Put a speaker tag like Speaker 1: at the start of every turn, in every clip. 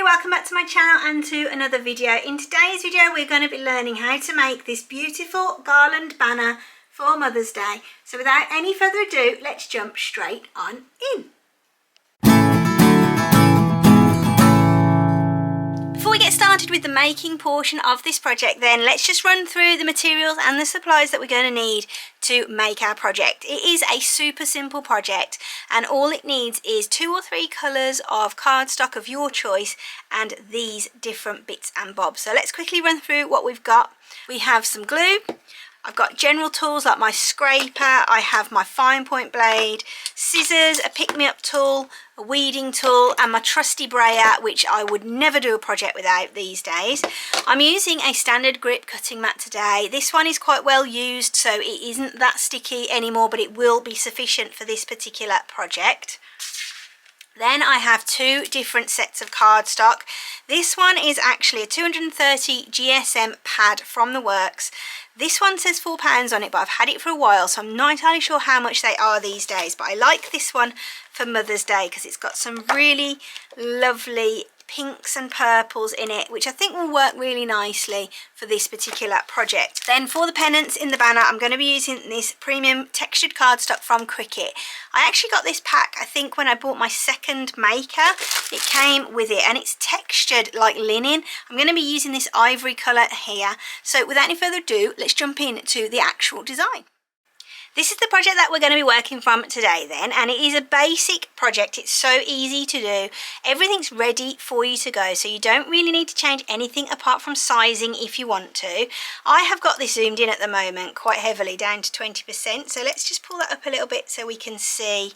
Speaker 1: welcome back to my channel and to another video. In today's video we're going to be learning how to make this beautiful garland banner for Mother's Day. So without any further ado, let's jump straight on in. Before we get started with the making portion of this project, then let's just run through the materials and the supplies that we're going to need to make our project. It is a super simple project and all it needs is 2 or 3 colours of cardstock of your choice and these different bits and bobs. So let's quickly run through what we've got. We have some glue. I've got general tools like my scraper, I have my fine point blade, scissors, a pick-me-up tool, a weeding tool and my trusty brayer, which I would never do a project without these days. I'm using a standard grip cutting mat today. This one is quite well used, so it isn't that sticky anymore, but it will be sufficient for this particular project. Then I have 2 different sets of cardstock. This one is actually a 230 GSM pad from the works. This one says £4 on it, but I've had it for a while, so I'm not entirely sure how much they are these days. But I like this one for Mother's Day because it's got some really lovely pinks and purples in it, which I think will work really nicely for this particular project. Then for the pennants in the banner, I'm going to be using this premium textured cardstock from Cricut. I actually got this pack, I think, when I bought my second maker. It came with it and it's textured like linen. I'm going to be using this ivory colour here. So without any further ado, let's jump into the actual design. This is the project that we're going to be working from today then, and it is a basic project. It's so easy to do. Everything's ready for you to go, so you don't really need to change anything apart from sizing if you want to. I have got this zoomed in at the moment quite heavily, down to 20%, so let's just pull that up a little bit so we can see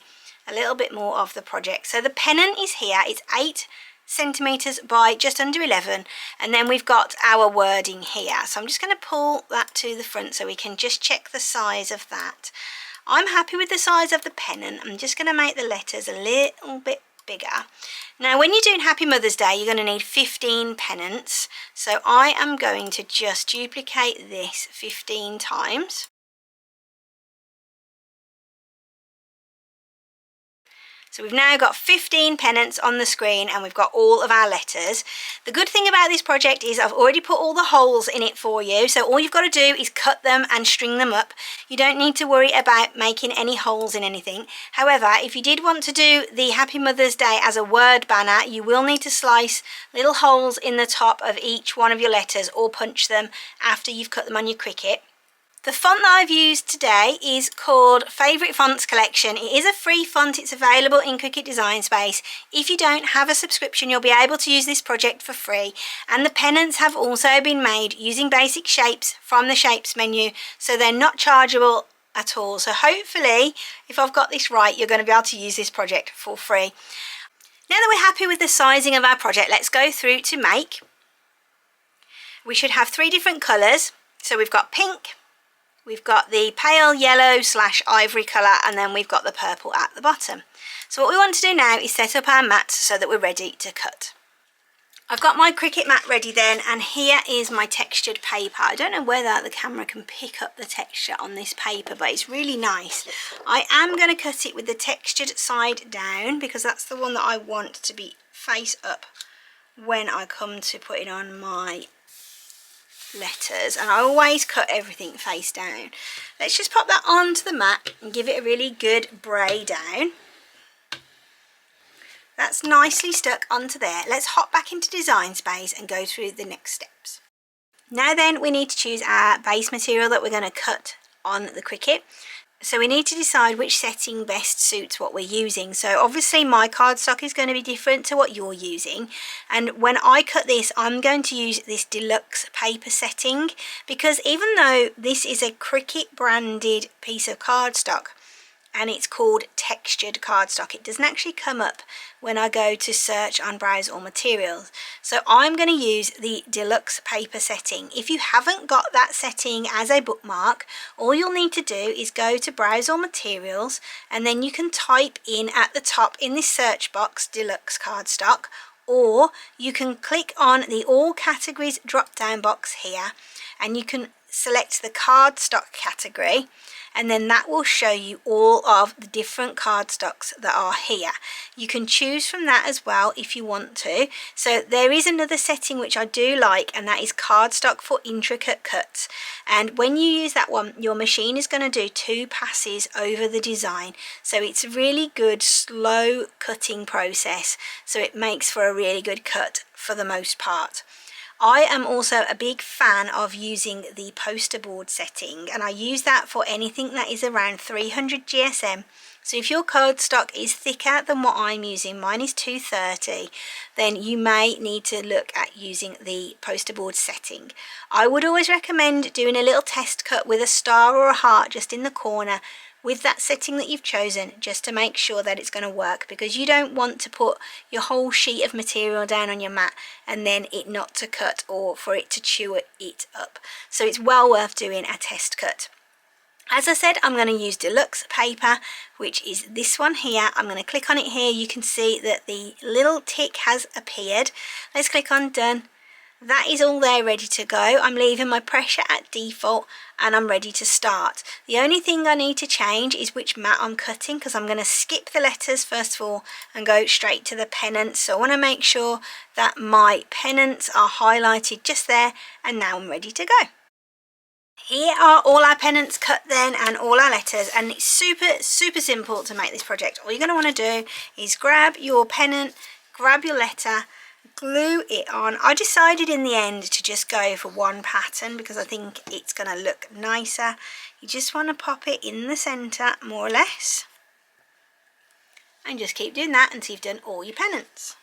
Speaker 1: a little bit more of the project. So the pennant is here. It's 8 centimeters by just under 11, and then we've got our wording here. So I'm just going to pull that to the front so we can just check the size of that. I'm happy with the size of the pennant. I'm just going to make the letters a little bit bigger. Now when you're doing Happy Mother's Day, you're going to need 15 pennants, so I am going to just duplicate this 15 times. So we've now got 15 pennants on the screen and we've got all of our letters. The good thing about this project is I've already put all the holes in it for you. So all you've got to do is cut them and string them up. You don't need to worry about making any holes in anything. However, if you did want to do the Happy Mother's Day as a word banner, you will need to slice little holes in the top of each one of your letters or punch them after you've cut them on your Cricut. The font that I've used today is called Favourite Fonts Collection. It is a free font. It's available in Cricut Design Space. If you don't have a subscription, you'll be able to use this project for free. And the pennants have also been made using basic shapes from the Shapes menu, so they're not chargeable at all. So hopefully, if I've got this right, you're going to be able to use this project for free. Now that we're happy with the sizing of our project, let's go through to make. We should have 3 different colours. So we've got pink, we've got the pale yellow / ivory colour, and then we've got the purple at the bottom. So what we want to do now is set up our mat so that we're ready to cut. I've got my Cricut mat ready then, and here is my textured paper. I don't know whether the camera can pick up the texture on this paper, but it's really nice. I am going to cut it with the textured side down because that's the one that I want to be face up when I come to putting on my letters, and I always cut everything face down. Let's just pop that onto the mat and give it a really good bray down. That's nicely stuck onto there. Let's hop back into Design Space and go through the next steps. Now then, we need to choose our base material that we're going to cut on the Cricut. So we need to decide which setting best suits what we're using. So obviously my cardstock is going to be different to what you're using. And when I cut this, I'm going to use this deluxe paper setting, because even though this is a Cricut branded piece of cardstock and it's called textured cardstock, it doesn't actually come up when I go to search on Browse All Materials. So I'm going to use the deluxe paper setting. If you haven't got that setting as a bookmark, all you'll need to do is go to Browse All Materials, and then you can type in at the top in this search box deluxe cardstock, or you can click on the all categories drop down box here and you can select the cardstock category, and then that will show you all of the different cardstocks that are here. You can choose from that as well if you want to. So there is another setting which I do like, and that is cardstock for intricate cuts. And when you use that one, your machine is going to do 2 passes over the design. So it's a really good slow cutting process. So it makes for a really good cut for the most part. I am also a big fan of using the poster board setting, and I use that for anything that is around 300 GSM. So if your cardstock is thicker than what I'm using, mine is 230, then you may need to look at using the poster board setting. I would always recommend doing a little test cut with a star or a heart just in the corner with that setting that you've chosen, just to make sure that it's going to work, because you don't want to put your whole sheet of material down on your mat and then it not to cut or for it to chew it up. So it's well worth doing a test cut. As I said, I'm going to use deluxe paper, which is this one here. I'm going to click on it here. You can see that the little tick has appeared. Let's click on done. That is all there ready to go. I'm leaving my pressure at default and I'm ready to start. The only thing I need to change is which mat I'm cutting, because I'm going to skip the letters first of all and go straight to the pennants. So I want to make sure that my pennants are highlighted just there, and now I'm ready to go. Here are all our pennants cut then, and all our letters, and it's super simple to make this project. All you're going to want to do is grab your pennant, grab your letter, glue it on. I decided in the end to just go for one pattern because I think it's going to look nicer. You just want to pop it in the centre more or less, and just keep doing that until you've done all your pennants.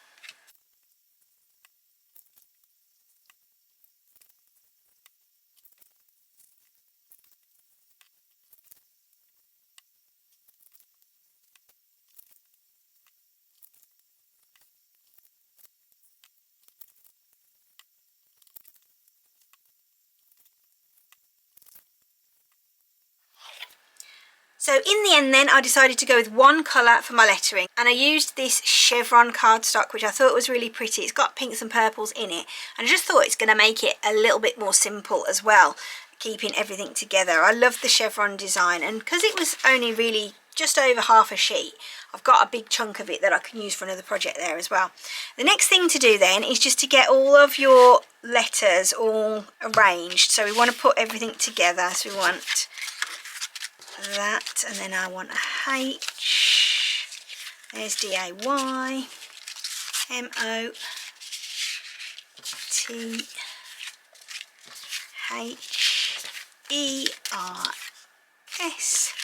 Speaker 1: So in the end then, I decided to go with one colour for my lettering, and I used this chevron cardstock, which I thought was really pretty. It's got pinks and purples in it, and I just thought it's going to make it a little bit more simple as well, keeping everything together. I love the chevron design, and because it was only really just over half a sheet, I've got a big chunk of it that I can use for another project there as well. The next thing to do then is just to get all of your letters all arranged. So we want to put everything together. So we want that, and then I want a H, there's D-A-Y, M-O-T, H-E-R-S,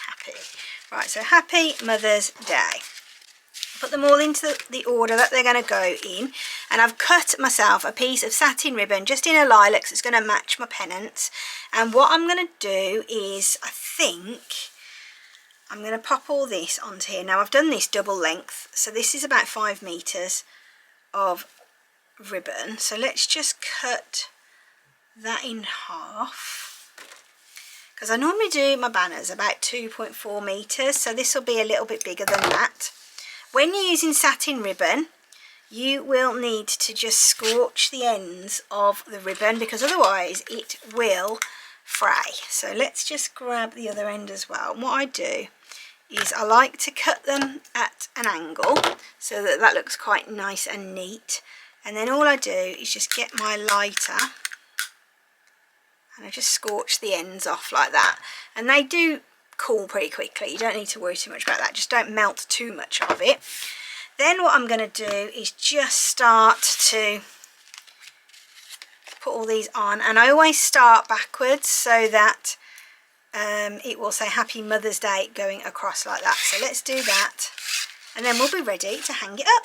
Speaker 1: happy. Right, so happy Mother's Day. Put them all into the order that they're going to go in, and I've cut myself a piece of satin ribbon just in a lilac, so it's going to match my pennants. And what I'm going to do is, I think I'm going to pop all this onto here. Now I've done this double length, so this is about 5 meters of ribbon. So let's just cut that in half, because I normally do my banners about 2.4 meters, so this will be a little bit bigger than that. When you're using satin ribbon, you will need to just scorch the ends of the ribbon, because otherwise it will fray. So let's just grab the other end as well. And what I do is I like to cut them at an angle so that that looks quite nice and neat. And then all I do is just get my lighter and I just scorch the ends off like that. And they do cool pretty quickly. You don't need to worry too much about that. Just don't melt too much of it. Then what I'm going to do is just start to put all these on, and I always start backwards so that it will say Happy Mother's Day going across like that. So let's do that, and then we'll be ready to hang it up.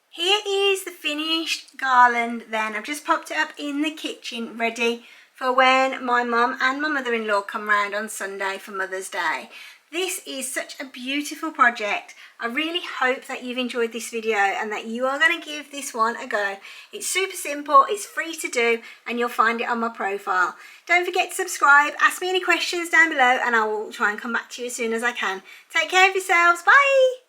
Speaker 1: Here is the finished garland then. I've just popped it up in the kitchen ready for when my mum and my mother-in-law come round on Sunday for Mother's Day. This is such a beautiful project. I really hope that you've enjoyed this video and that you are going to give this one a go. It's super simple, it's free to do, and you'll find it on my profile. Don't forget to subscribe, ask me any questions down below, and I will try and come back to you as soon as I can. Take care of yourselves, bye!